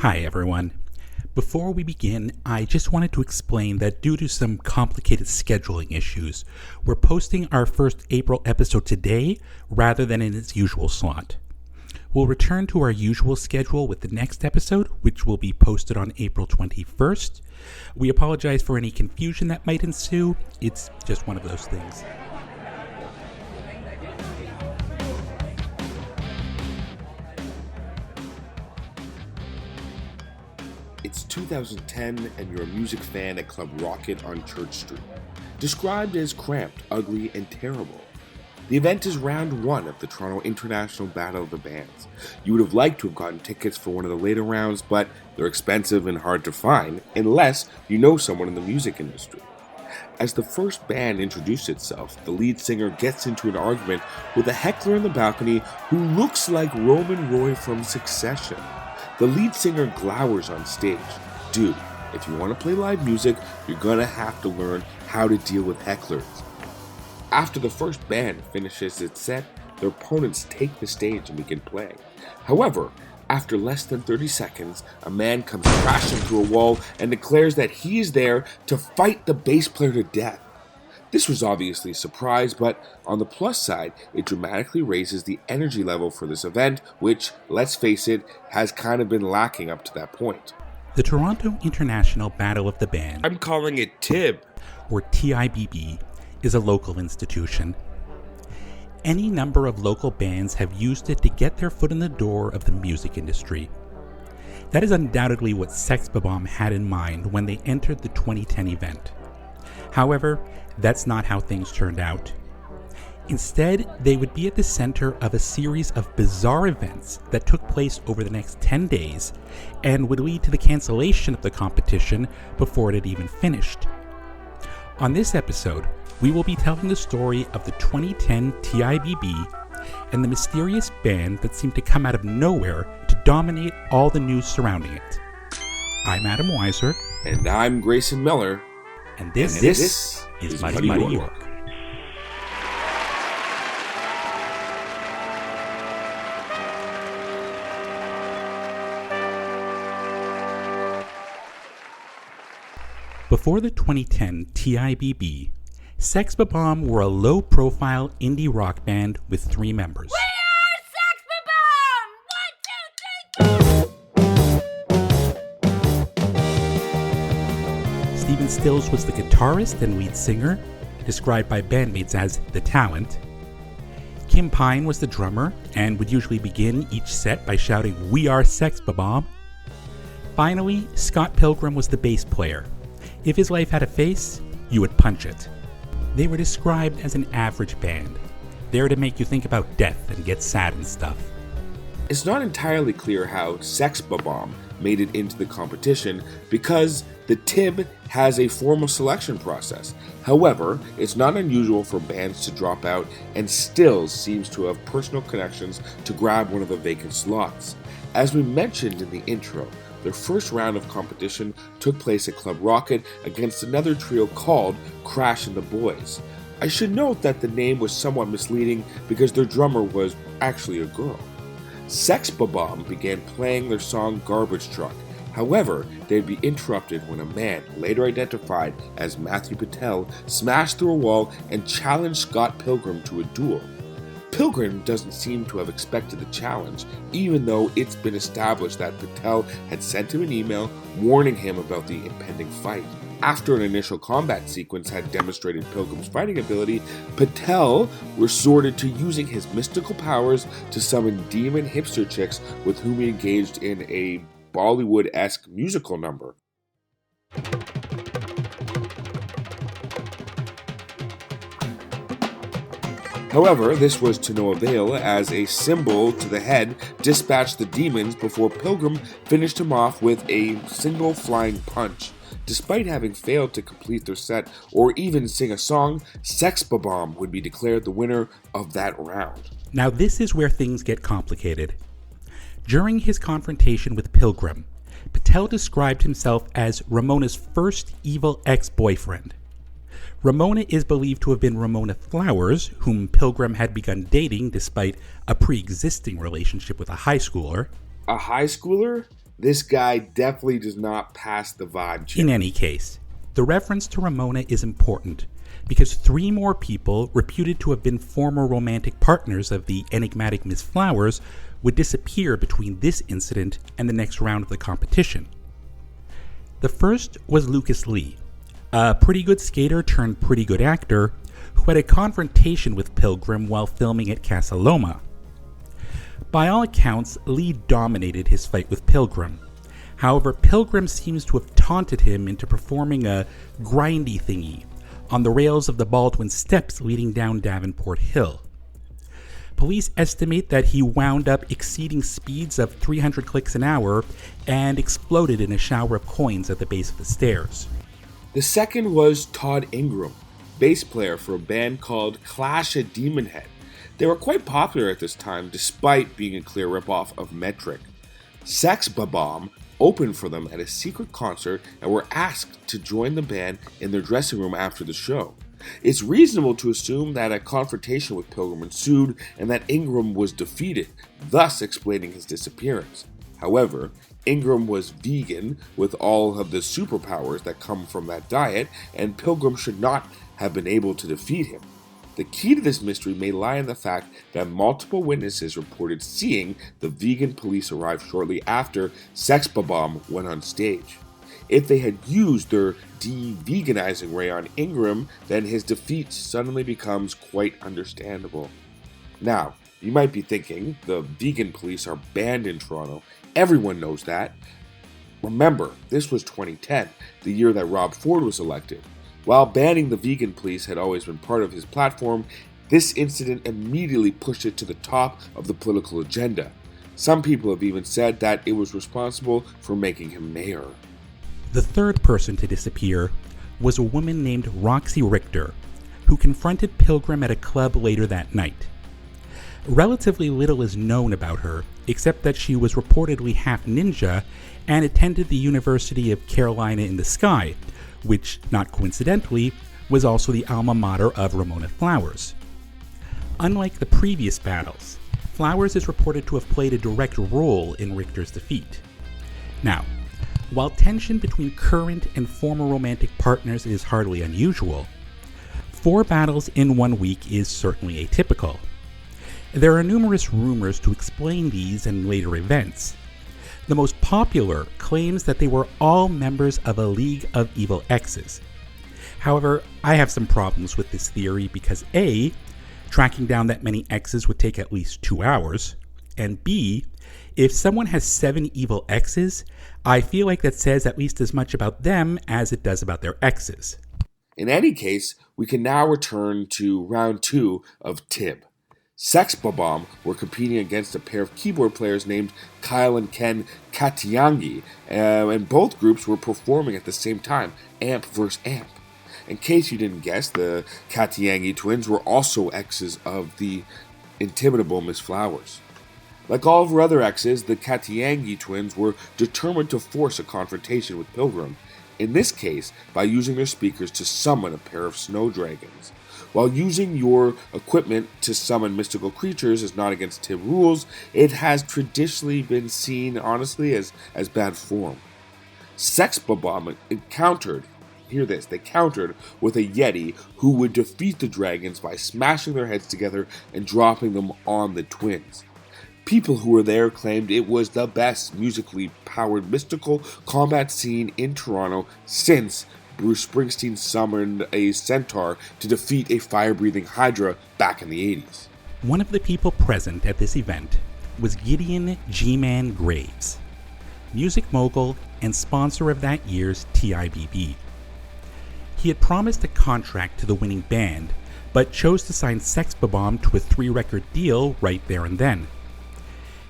Hi everyone. Before we begin, I just wanted to explain that due to some complicated scheduling issues, we're posting our first April episode today rather than in its usual slot. We'll return to our usual schedule with the next episode, which will be posted on April 21st. We apologize for any confusion that might ensue. It's just one of those things. It's 2010 and you're a music fan at Club Rocket on Church Street. Described as cramped, ugly, and terrible. The event is round one of the Toronto International Battle of the Bands. You would have liked to have gotten tickets for one of the later rounds, but they're expensive and hard to find, unless you know someone in the music industry. As the first band introduced itself, the lead singer gets into an argument with a heckler in the balcony who looks like Roman Roy from Succession. The lead singer glowers on stage. Dude, if you want to play live music, you're gonna have to learn how to deal with hecklers. After the first band finishes its set, their opponents take the stage and begin playing. However, after less than 30 seconds, a man comes crashing through a wall and declares that he is there to fight the bass player to death. This was obviously a surprise, but on the plus side, it dramatically raises the energy level for this event, which, let's face it, has kind of been lacking up to that point. The Toronto International Battle of the Band, I'm calling it TIBB, or TIBB, is a local institution. Any number of local bands have used it to get their foot in the door of the music industry. That is undoubtedly what Sex Bob-Omb had in mind when they entered the 2010 event. However, that's not how things turned out. Instead, they would be at the center of a series of bizarre events that took place over the next 10 days and would lead to the cancellation of the competition before it had even finished. On this episode, we will be telling the story of the 2010 TIBB and the mysterious band that seemed to come out of nowhere to dominate all the news surrounding it. I'm Adam Weiser. And I'm Grayson Miller. And this is Muddy York. Before the 2010 TIBB, Sex Bob-Omb were a low-profile indie rock band with 3 members. Stephen Stills was the guitarist and lead singer, described by bandmates as the talent. Kim Pine was the drummer and would usually begin each set by shouting, "We are Sex Bob-Omb." Finally, Scott Pilgrim was the bass player. If his life had a face, you would punch it. They were described as an average band, there to make you think about death and get sad and stuff. It's not entirely clear how Sex Bob-Omb made it into the competition because the TIBB has a formal selection process. However, it's not unusual for bands to drop out, and Stills seems to have personal connections to grab one of the vacant slots. As we mentioned in the intro, their first round of competition took place at Club Rocket against another trio called Crash and the Boys. I should note that the name was somewhat misleading because their drummer was actually a girl. Sex Bob-Omb began playing their song Garbage Truck. However, they'd be interrupted when a man, later identified as Matthew Patel, smashed through a wall and challenged Scott Pilgrim to a duel. Pilgrim doesn't seem to have expected the challenge, even though it's been established that Patel had sent him an email warning him about the impending fight. After an initial combat sequence had demonstrated Pilgrim's fighting ability, Patel resorted to using his mystical powers to summon demon hipster chicks with whom he engaged in a Bollywood-esque musical number. However, this was to no avail, as a symbol to the head dispatched the demons before Pilgrim finished him off with a single flying punch. Despite having failed to complete their set or even sing a song, Sex Bob-Omb would be declared the winner of that round. Now this is where things get complicated. During his confrontation with Pilgrim, Patel described himself as Ramona's first evil ex-boyfriend. Ramona is believed to have been Ramona Flowers, whom Pilgrim had begun dating despite a pre-existing relationship with a high schooler. A high schooler? This guy definitely does not pass the vibe check. In any case, the reference to Ramona is important because 3 more people reputed to have been former romantic partners of the enigmatic Miss Flowers would disappear between this incident and the next round of the competition. The first was Lucas Lee, a pretty good skater turned pretty good actor who had a confrontation with Pilgrim while filming at Casa Loma. By all accounts, Lee dominated his fight with Pilgrim. However, Pilgrim seems to have taunted him into performing a grindy thingy on the rails of the Baldwin steps leading down Davenport Hill. Police estimate that he wound up exceeding speeds of 300 clicks an hour and exploded in a shower of coins at the base of the stairs. The second was Todd Ingram, bass player for a band called Clash at Demon Head. They were quite popular at this time despite being a clear ripoff of Metric. Sex Bob-Omb opened for them at a secret concert and were asked to join the band in their dressing room after the show. It's reasonable to assume that a confrontation with Pilgrim ensued and that Ingram was defeated, thus explaining his disappearance. However, Ingram was vegan with all of the superpowers that come from that diet, and Pilgrim should not have been able to defeat him. The key to this mystery may lie in the fact that multiple witnesses reported seeing the vegan police arrive shortly after Sex Bob-Omb went on stage. If they had used their de-veganizing ray on Ingram, then his defeat suddenly becomes quite understandable. Now, you might be thinking, the vegan police are banned in Toronto. Everyone knows that. Remember, this was 2010, the year that Rob Ford was elected. While banning the vegan police had always been part of his platform, this incident immediately pushed it to the top of the political agenda. Some people have even said that it was responsible for making him mayor. The third person to disappear was a woman named Roxy Richter, who confronted Pilgrim at a club later that night. Relatively little is known about her, except that she was reportedly half ninja and attended the University of Carolina in the Sky, which, not coincidentally, was also the alma mater of Ramona Flowers. Unlike the previous battles, Flowers is reported to have played a direct role in Richter's defeat. Now, while tension between current and former romantic partners is hardly unusual, 4 battles in 1 week is certainly atypical. There are numerous rumors to explain these and later events. The most popular claims that they were all members of a League of Evil Exes. However, I have some problems with this theory because A, tracking down that many exes would take at least 2 hours, and B, if someone has 7 evil exes, I feel like that says at least as much about them as it does about their exes. In any case, we can now return to round 2 of TIBB. Sex Bob-Omb were competing against a pair of keyboard players named Kyle and Ken Katiangi, and both groups were performing at the same time, amp versus amp. In case you didn't guess, the Katiangi twins were also exes of the intimidable Miss Flowers. Like all of her other exes, the Katiangi twins were determined to force a confrontation with Pilgrim, in this case by using their speakers to summon a pair of snow dragons. While using your equipment to summon mystical creatures is not against TIBB rules, it has traditionally been seen, honestly, as bad form. Sex Bob-Omb countered with a Yeti who would defeat the dragons by smashing their heads together and dropping them on the twins. People who were there claimed it was the best musically powered mystical combat scene in Toronto since Bruce Springsteen summoned a centaur to defeat a fire-breathing Hydra back in the 80s. One of the people present at this event was Gideon G-Man Graves, music mogul and sponsor of that year's TIBB. He had promised a contract to the winning band, but chose to sign Sex Bob-Omb to a 3-record deal right there and then.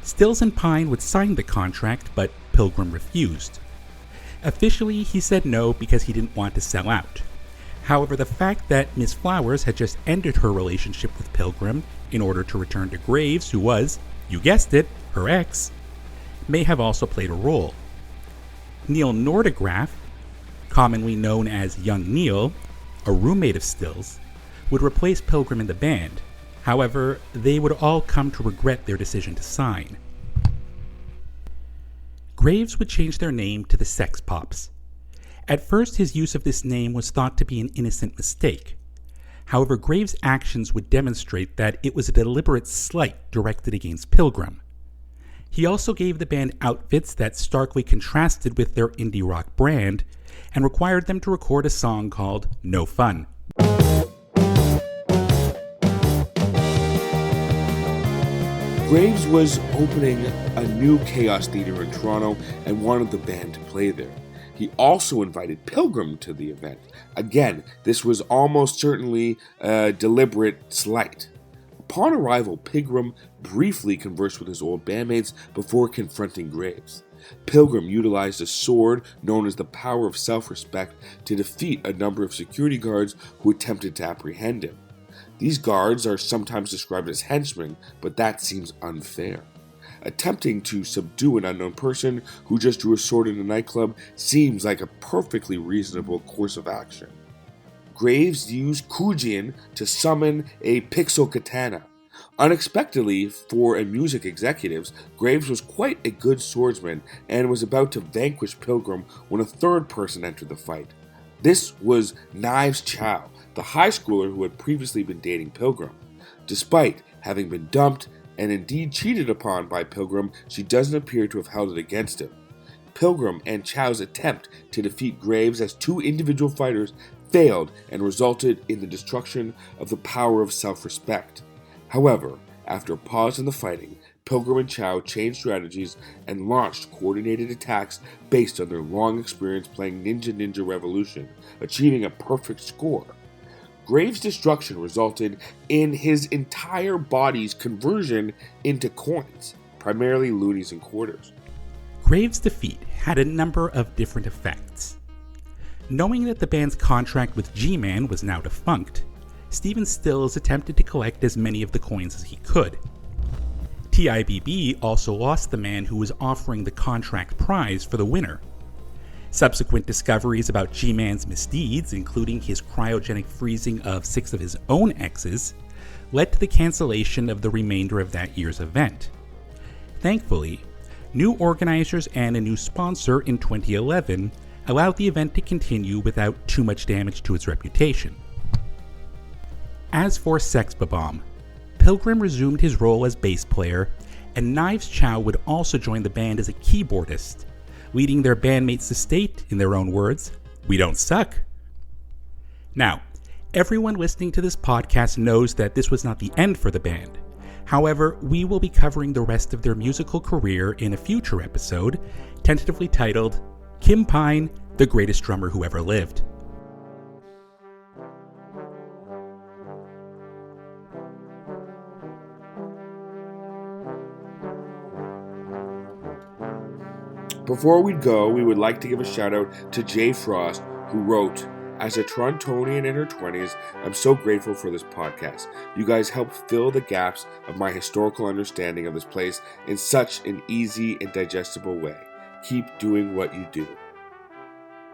Stills and Pine would sign the contract, but Pilgrim refused. Officially, he said no because he didn't want to sell out. However, the fact that Miss Flowers had just ended her relationship with Pilgrim in order to return to Graves, who was, you guessed it, her ex, may have also played a role. Neil Nordegraf, commonly known as Young Neil, a roommate of Stills, would replace Pilgrim in the band. However, they would all come to regret their decision to sign. Graves would change their name to the Sex Pops. At first, his use of this name was thought to be an innocent mistake. However, Graves' actions would demonstrate that it was a deliberate slight directed against Pilgrim. He also gave the band outfits that starkly contrasted with their indie rock brand and required them to record a song called No Fun. Graves was opening a new Chaos Theatre in Toronto and wanted the band to play there. He also invited Pilgrim to the event. Again, this was almost certainly a deliberate slight. Upon arrival, Pilgrim briefly conversed with his old bandmates before confronting Graves. Pilgrim utilized a sword known as the Power of Self-Respect to defeat a number of security guards who attempted to apprehend him. These guards are sometimes described as henchmen, but that seems unfair. Attempting to subdue an unknown person who just drew a sword in a nightclub seems like a perfectly reasonable course of action. Graves used Kujin to summon a pixel katana. Unexpectedly for a music executives, Graves was quite a good swordsman and was about to vanquish Pilgrim when a third person entered the fight. This was Knives Chow, the high schooler who had previously been dating Pilgrim. Despite having been dumped and indeed cheated upon by Pilgrim, she doesn't appear to have held it against him. Pilgrim and Chow's attempt to defeat Graves as two individual fighters failed and resulted in the destruction of the Power of Self-Respect. However, after a pause in the fighting, Pilgrim and Chow changed strategies and launched coordinated attacks based on their long experience playing Ninja Revolution, achieving a perfect score. Graves' destruction resulted in his entire body's conversion into coins, primarily loonies and quarters. Graves' defeat had a number of different effects. Knowing that the band's contract with G-Man was now defunct, Stephen Stills attempted to collect as many of the coins as he could. TIBB also lost the man who was offering the contract prize for the winner. Subsequent discoveries about G-Man's misdeeds, including his cryogenic freezing of 6 of his own exes, led to the cancellation of the remainder of that year's event. Thankfully, new organizers and a new sponsor in 2011 allowed the event to continue without too much damage to its reputation. As for Sex Bob-Omb, Pilgrim resumed his role as bass player, and Knives Chow would also join the band as a keyboardist, leading their bandmates to state, in their own words, "We don't suck." Now, everyone listening to this podcast knows that this was not the end for the band. However, we will be covering the rest of their musical career in a future episode, tentatively titled, Kim Pine, the Greatest Drummer Who Ever Lived. Before we go, we would like to give a shout out to Jay Frost, who wrote, "As a Torontonian in her 20s, I'm so grateful for this podcast. You guys help fill the gaps of my historical understanding of this place in such an easy and digestible way. Keep doing what you do."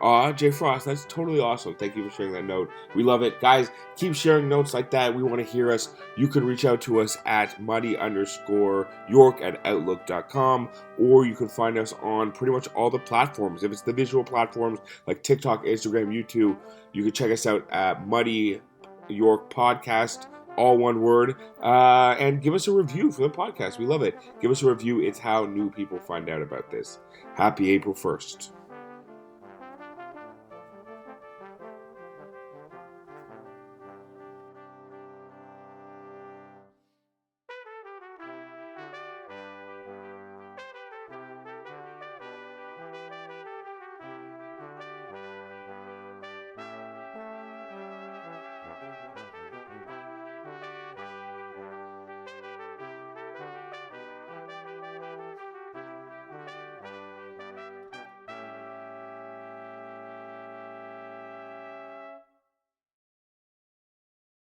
Aw, Jay Frost, that's totally awesome. Thank you for sharing that note. We love it. Guys, keep sharing notes like that. We want to hear us. You can reach out to us at muddy_york@outlook.com, or you can find us on pretty much all the platforms. If it's the visual platforms like TikTok, Instagram, YouTube, you can check us out at Muddy York Podcast, all one word, and give us a review for the podcast. We love it. Give us a review. It's how new people find out about this. Happy April 1st.